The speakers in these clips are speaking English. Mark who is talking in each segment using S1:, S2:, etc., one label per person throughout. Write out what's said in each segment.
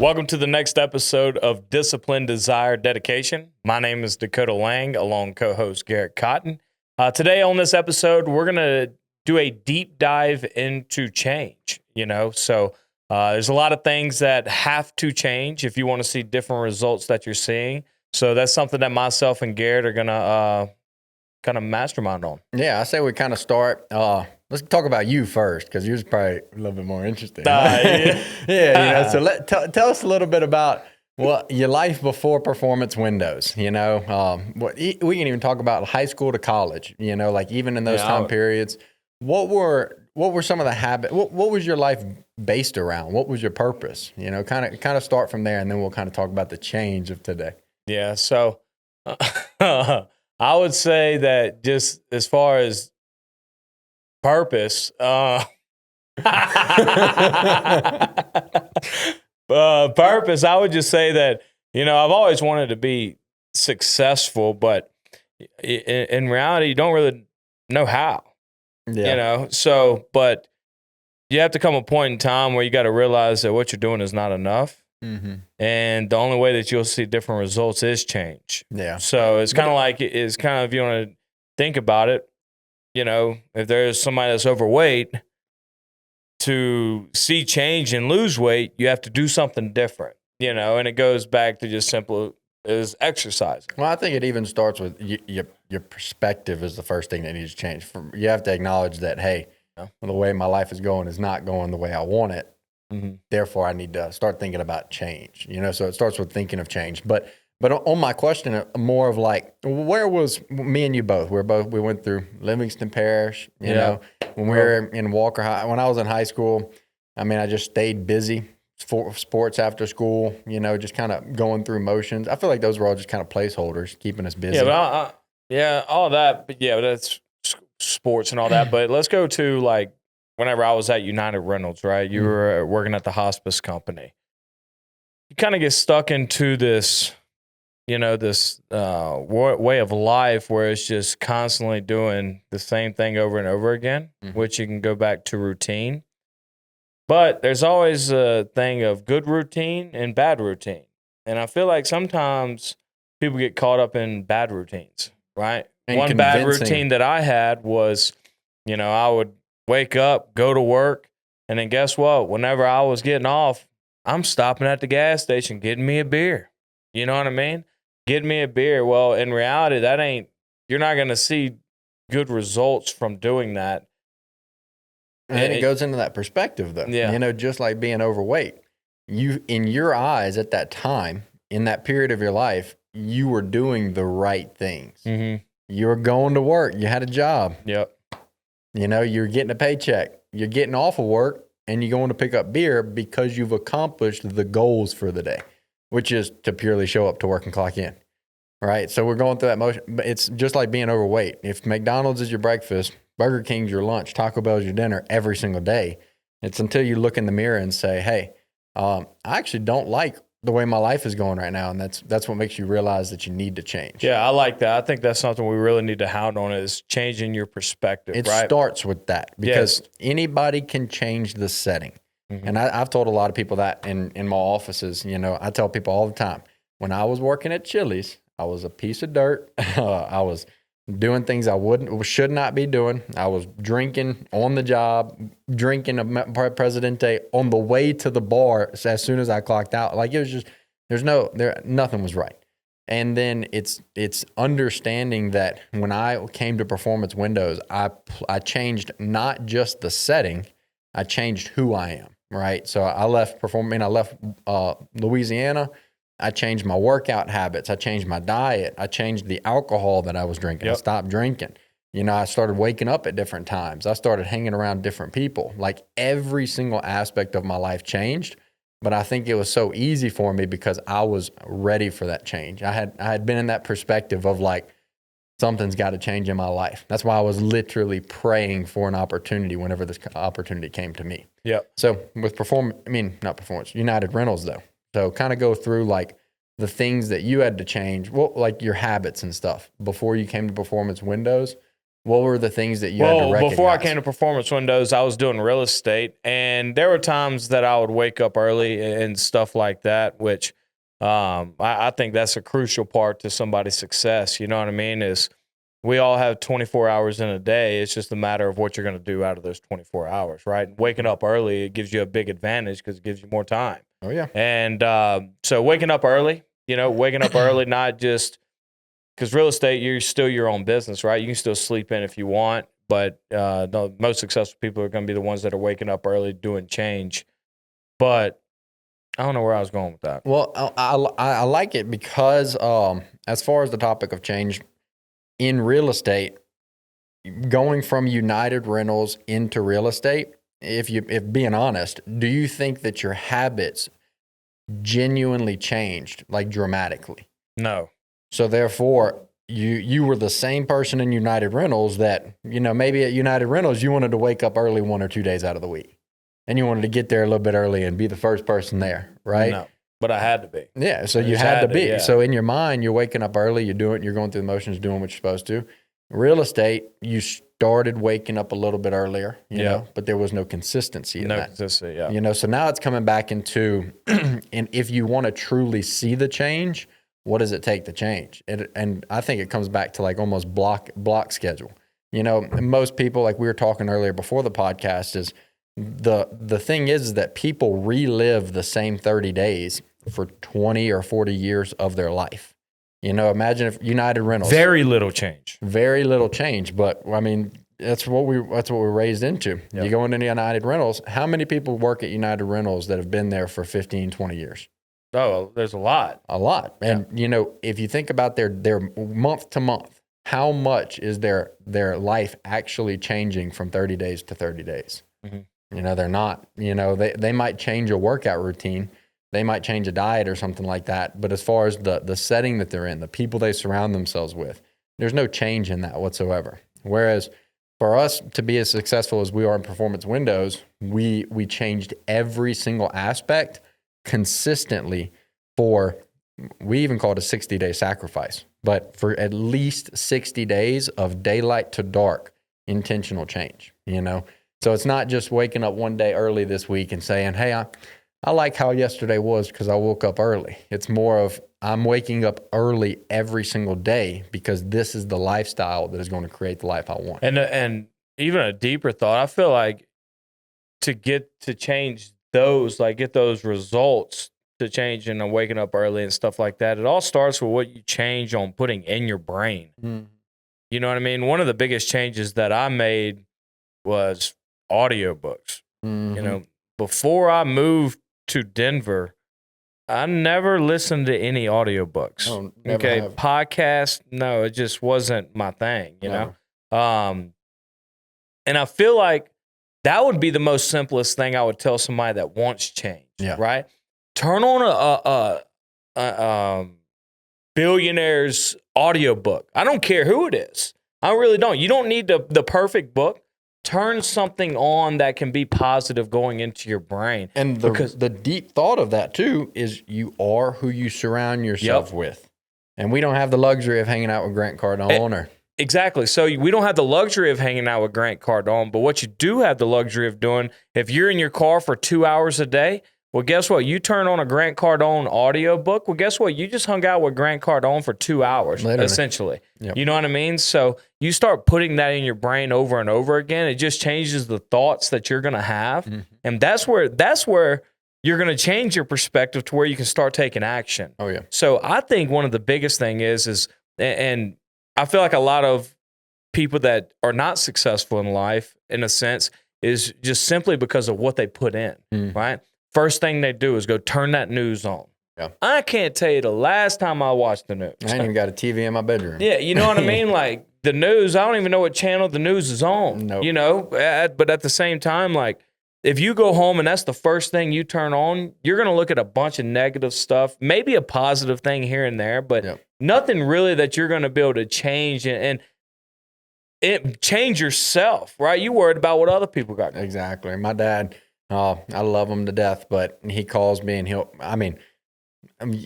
S1: Welcome to the next episode of Discipline, Desire, Dedication. My name is Dakota Lang, along co-host Garrett Cotten. Today on this episode, we're going to do a deep dive into change. So there's a lot of things that have to change if you want to see different results that you're seeing. So that's something that myself and Garrett are going to kind of mastermind on.
S2: Yeah, I say we kind of start. Let's talk about you first, because yours is probably a little bit more interesting. Yeah. So tell us a little bit about your life before performance windows. We can even talk about high school to college. Like even in those time periods, what were some of the habits? What was your life based around? What was your purpose? Kind of start from there, and then we'll kind of talk about the change of today.
S1: Yeah. So I would say that just as far as purpose, purpose, I would just say that, I've always wanted to be successful, but in reality, you don't really know how, but you have to come a point in time where you got to realize that what you're doing is not enough. Mm-hmm. And the only way that you'll see different results is change. Yeah. So it's kind of like, if you want to think about it, if there's somebody that's overweight, to see change and lose weight, you have to do something different, and it goes back to just simple as exercising.
S2: Well, I think it even starts with your perspective is the first thing that needs to change. You have to acknowledge that, hey, the way my life is going is not going the way I want it. Mm-hmm. Therefore, I need to start thinking about change, so it starts with thinking of change. But on my question, more of like, where was me and you both? We went through Livingston Parish, you know, when we were in Walker High. When I was in high school, I just stayed busy for sports after school, just kind of going through motions. I feel like those were all just kind of placeholders, keeping us busy.
S1: Yeah, but all that. But yeah, that's sports and all that. But let's go to like whenever I was at United Rentals, right? You were working at the hospice company. You kind of get stuck into this, this way of life where it's just constantly doing the same thing over and over again, which you can go back to routine. But there's always a thing of good routine and bad routine. And I feel like sometimes people get caught up in bad routines, right? And one bad routine that I had was, I would wake up, go to work, and then guess what? Whenever I was getting off, I'm stopping at the gas station, getting me a beer. You know what I mean? Getting me a beer. Well, in reality, you're not going to see good results from doing that.
S2: And it goes into that perspective, though. Yeah. Just like being overweight. You, in your eyes at that time, in that period of your life, you were doing the right things. Mm-hmm. You were going to work. You had a job.
S1: Yep.
S2: You're getting a paycheck. You're getting off of work, and you're going to pick up beer because you've accomplished the goals for the day, which is to purely show up to work and clock in, right? So we're going through that motion. But it's just like being overweight. If McDonald's is your breakfast, Burger King's your lunch, Taco Bell's your dinner every single day, it's until you look in the mirror and say, hey, I actually don't like the way my life is going right now, and that's what makes you realize that you need to change.
S1: Yeah, I like that. I think that's something we really need to hound on is changing your perspective.
S2: It starts with that because anybody can change the setting. Mm-hmm. And I've told a lot of people that in my offices. I tell people all the time, when I was working at Chili's, I was a piece of dirt. I was doing things I should not be doing. I was drinking on the job, drinking a Presidente on the way to the bar as soon as I clocked out. Like it was just, nothing was right. And then it's understanding that when I came to performance windows, I changed not just the setting, I changed who I am. Right. So I left Louisiana. I changed my workout habits. I changed my diet. I changed the alcohol that I was drinking. Yep. I stopped drinking. I started waking up at different times. I started hanging around different people. Like every single aspect of my life changed. But I think it was so easy for me because I was ready for that change. I had been in that perspective of like, something's got to change in my life. That's why I was literally praying for an opportunity whenever this opportunity came to me.
S1: Yeah.
S2: So with United Rentals though. So kind of go through like the things that you had to change, well, like your habits and stuff before you came to performance windows. What were the things that you had to recognize?
S1: Before I came to Performance Windows, I was doing real estate, and there were times that I would wake up early and stuff like that, which I think that's a crucial part to somebody's success. You know what I mean? Is we all have 24 hours in a day. It's just a matter of what you're going to do out of those 24 hours, right? Waking up early, it gives you a big advantage because it gives you more time.
S2: Oh, yeah.
S1: And so waking up early, not just because real estate, you're still your own business, right? You can still sleep in if you want, but the most successful people are going to be the ones that are waking up early doing change. But I don't know where I was going with that.
S2: Well, I like it because as far as the topic of change in real estate, going from United Rentals into real estate, if being honest, do you think that your habits genuinely changed, like dramatically?
S1: No.
S2: So therefore, you were the same person in United Rentals that, maybe at United Rentals, you wanted to wake up early 1 or 2 days out of the week. And you wanted to get there a little bit early and be the first person there, right?
S1: No, but I had to be.
S2: Yeah, so you had to be.
S1: Yeah.
S2: So in your mind, you're waking up early, you're going through the motions, doing what you're supposed to. Real estate, you started waking up a little bit earlier, you know, but there was no consistency in that.
S1: Consistency, yeah.
S2: So now it's coming back into, and if you want to truly see the change, what does it take to change? And I think it comes back to like almost block schedule. Most people, like we were talking earlier before the podcast, is the thing is that people relive the same 30 days for 20 or 40 years of their life. Imagine if United Rentals.
S1: Very little change.
S2: Very little change, but I mean, that's what we're raised into. Yep. You go into United Rentals, how many people work at United Rentals that have been there for 15, 20 years?
S1: Oh, there's a lot.
S2: A lot. And, if you think about their month to month, how much is their life actually changing from 30 days to 30 days? Mm-hmm. They're not. They might change a workout routine. They might change a diet or something like that. But as far as the setting that they're in, the people they surround themselves with, there's no change in that whatsoever. Whereas for us to be as successful as we are in Performance Windows, we changed every single aspect consistently we even call it a 60-day sacrifice, but for at least 60 days of daylight to dark intentional change, So it's not just waking up one day early this week and saying, hey, I like how yesterday was because I woke up early. It's more of I'm waking up early every single day because this is the lifestyle that is going to create the life I want.
S1: And even a deeper thought, I feel like to get to change those, like get those results to change and waking up early and stuff like that, it all starts with what you change on putting in your brain. Mm. You know what I mean? One of the biggest changes that I made was audiobooks. Mm-hmm. Before I moved to Denver, I never listened to any audiobooks.
S2: Oh,
S1: okay, podcasts, no, it just wasn't my thing, you know? And I feel like that would be the most simplest thing I would tell somebody that wants change, right? Turn on a billionaire's audiobook. I don't care who it is. I really don't. You don't need the perfect book. Turn something on that can be positive going into your brain.
S2: And the deep thought of that, too, is you are who you surround yourself with. And we don't have the luxury of hanging out with Grant Cardone.
S1: Exactly. So we don't have the luxury of hanging out with Grant Cardone. But what you do have the luxury of doing, if you're in your car for 2 hours a day, well, guess what? You turn on a Grant Cardone audiobook. Well, guess what? You just hung out with Grant Cardone for 2 hours, essentially. Yep. You know what I mean? So you start putting that in your brain over and over again. It just changes the thoughts that you're going to have. Mm-hmm. And that's where you're going to change your perspective to where you can start taking action.
S2: Oh, yeah.
S1: So I think one of the biggest thing is, and I feel like a lot of people that are not successful in life, in a sense, is just simply because of what they put in, right? First thing they do is go turn that news on. Yeah. I can't tell you the last time I watched the news.
S2: I ain't even got a TV in my bedroom.
S1: Yeah, you know what I mean? Like the news, I don't even know what channel the news is on. Nope. But at the same time, like if you go home and that's the first thing you turn on, you're going to look at a bunch of negative stuff, maybe a positive thing here and there, but nothing really that you're going to be able to change and change yourself, right? You worried about what other people got.
S2: Exactly. My dad, I love him to death, but he calls me and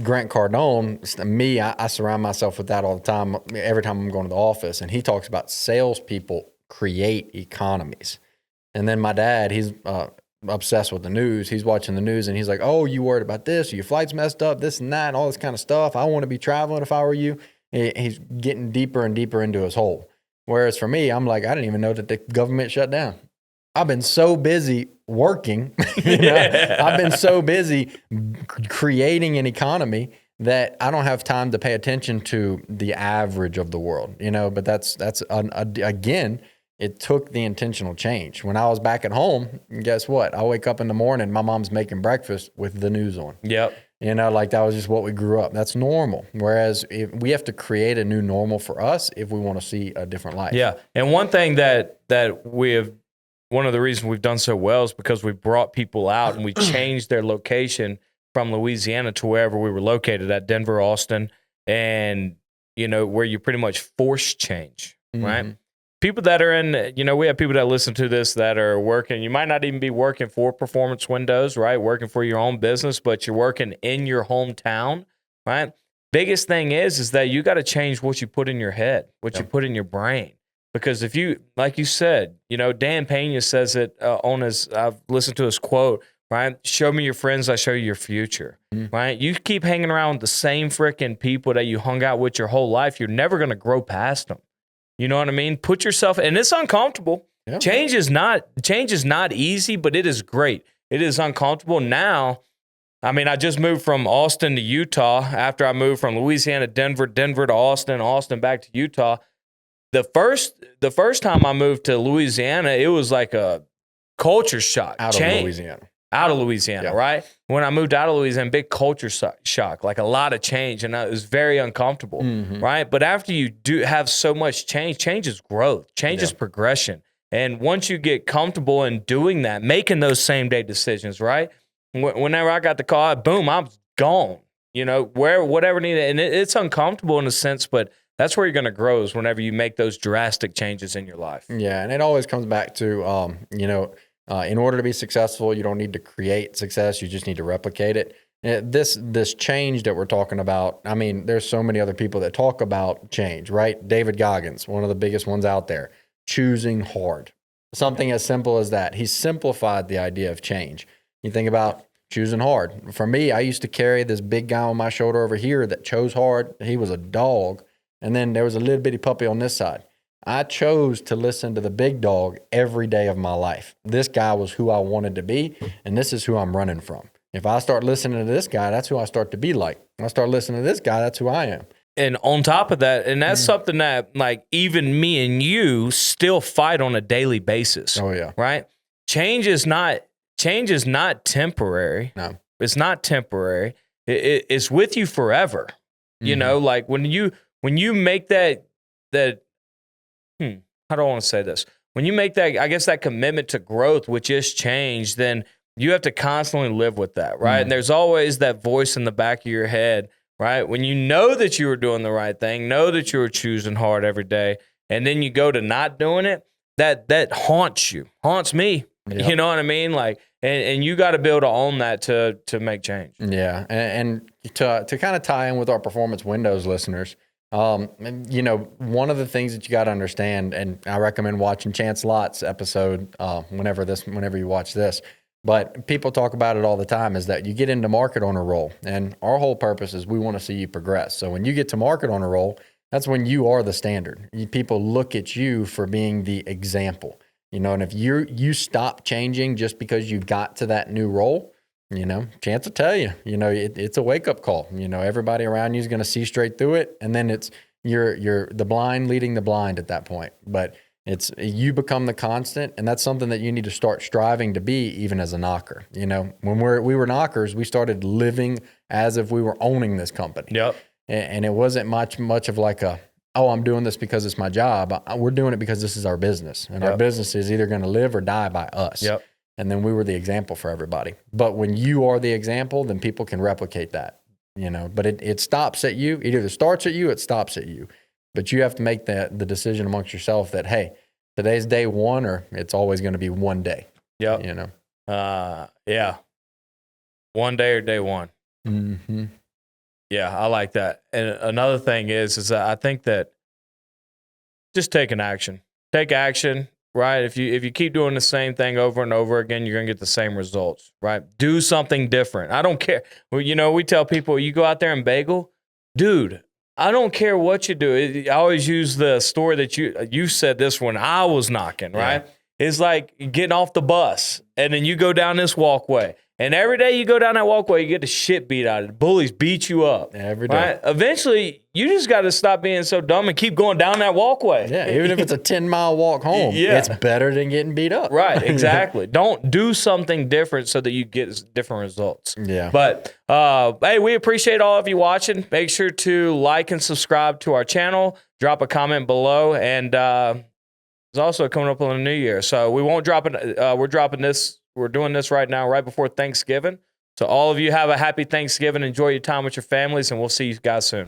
S2: Grant Cardone, me, I surround myself with that all the time. Every time I'm going to the office, and he talks about salespeople create economies. And then my dad, he's obsessed with the news. He's watching the news, and he's like, "Oh, you worried about this? Your flight's messed up, this and that, and all this kind of stuff. I want to be traveling if I were you." He's getting deeper and deeper into his hole. Whereas for me, I'm like, I didn't even know that the government shut down. I've been so busy working. I've been so busy creating an economy that I don't have time to pay attention to the average of the world. But that's again, it took the intentional change. When I was back at home, guess what? I wake up in the morning, my mom's making breakfast with the news on.
S1: Yep.
S2: Like that was just what we grew up. That's normal. Whereas if we have to create a new normal for us if we want to see a different life.
S1: Yeah. And one thing that we have, one of the reasons we've done so well is because we brought people out and we changed their location from Louisiana to wherever we were located at, Denver, Austin, and, where you pretty much force change, right? People that are in, we have people that listen to this that are working. You might not even be working for Performance Windows, right? Working for your own business, but you're working in your hometown, right? Biggest thing is that you got to change what you put in your head, what you put in your brain. Because if you, like you said, Dan Pena says it on his, I've listened to his quote, right? Show me your friends, I show you your future, right? You keep hanging around with the same freaking people that you hung out with your whole life, you're never going to grow past them. You know what I mean? Put yourself, and it's uncomfortable. Yeah. Change is not easy, but it is great. It is uncomfortable. Now, I mean, I just moved from Austin to Utah after I moved from Louisiana, Denver to Austin back to Utah. The first time I moved to Louisiana, it was like a culture shock.
S2: Out of Louisiana,
S1: yeah. Right? When I moved out of Louisiana, big culture shock, like a lot of change, and it was very uncomfortable, right? But after you do have so much change is growth, change is progression. And once you get comfortable in doing that, making those same-day decisions, right? Whenever I got the call, boom, I'm gone, whatever needed. And it's uncomfortable in a sense, but that's where you're going to grow is whenever you make those drastic changes in your life.
S2: Yeah, and it always comes back to, in order to be successful, you don't need to create success. You just need to replicate it. This change that we're talking about, I mean, there's so many other people that talk about change, right? David Goggins, one of the biggest ones out there, choosing hard. Something as simple as that. He simplified the idea of change. You think about choosing hard. For me, I used to carry this big guy on my shoulder over here that chose hard. He was a dog. And then there was a little bitty puppy on this side. I chose to listen to the big dog every day of my life. This guy was who I wanted to be, and this is who I'm running from. If I start listening to this guy, that's who I start to be like. When I start listening to this guy, that's who I am.
S1: And on top of that, and that's something that like even me and you still fight on a daily basis.
S2: Oh yeah.
S1: Right? Change is not temporary.
S2: No.
S1: It's not temporary. It's with you forever. Like when you make that how do I want to say this? When you make that, I guess that commitment to growth, which is change, then you have to constantly live with that, right? And there's always that voice in the back of your head, right? When you know that you were doing the right thing, know that you were choosing hard every day, and then you go to not doing it, that haunts me. Yep. You know what I mean? Like, and you got to be able to own that to make change.
S2: Yeah, and to kind of tie in with our Performance Windows listeners, one of the things that you got to understand, and I recommend watching Chance Lott's episode whenever you watch this, but people talk about it all the time, is that you get into market owner role, and our whole purpose is we want to see you progress. So when you get to market owner role, that's when you are the standard. People look at you for being the example. And if you stop changing just because you got to that new role, Chance will tell you, it's a wake up call. Everybody around you is going to see straight through it. And then it's you're the blind leading the blind at that point. But you become the constant. And that's something that you need to start striving to be even as a knocker. When we were knockers, we started living as if we were owning this company.
S1: Yep.
S2: And it wasn't much of like I'm doing this because it's my job. We're doing it because this is our business. And our business is either going to live or die by us.
S1: Yep.
S2: And then we were the example for everybody. But when you are the example, then people can replicate that, But it stops at you. It either starts at you, it stops at you. But you have to make the decision amongst yourself that, hey, today's day one, or it's always going to be one day.
S1: Yep. Yeah. One day or day one.
S2: Mm-hmm.
S1: Yeah, I like that. And another thing is that I think that just take action. Take action, right? If you keep doing the same thing over and over again, you're going to get the same results, right? Do something different. I don't care. Well, we tell people, you go out there and bagel, dude, I don't care what you do. I always use the story that you said this when I was knocking, right? Yeah. It's like getting off the bus and then you go down this walkway. And every day you go down that walkway, you get the shit beat out of it. Bullies beat you up.
S2: Every day.
S1: Right? Eventually, you just got to stop being so dumb and keep going down that walkway.
S2: Yeah, even if it's a 10-mile walk home, it's better than getting beat up.
S1: Right, exactly. Don't do something different so that you get different results.
S2: Yeah.
S1: But, hey, we appreciate all of you watching. Make sure to like and subscribe to our channel. Drop a comment below. And it's also coming up on the new year. So we won't drop it. We're dropping this. We're doing this right now, right before Thanksgiving. So all of you have a happy Thanksgiving. Enjoy your time with your families, and we'll see you guys soon.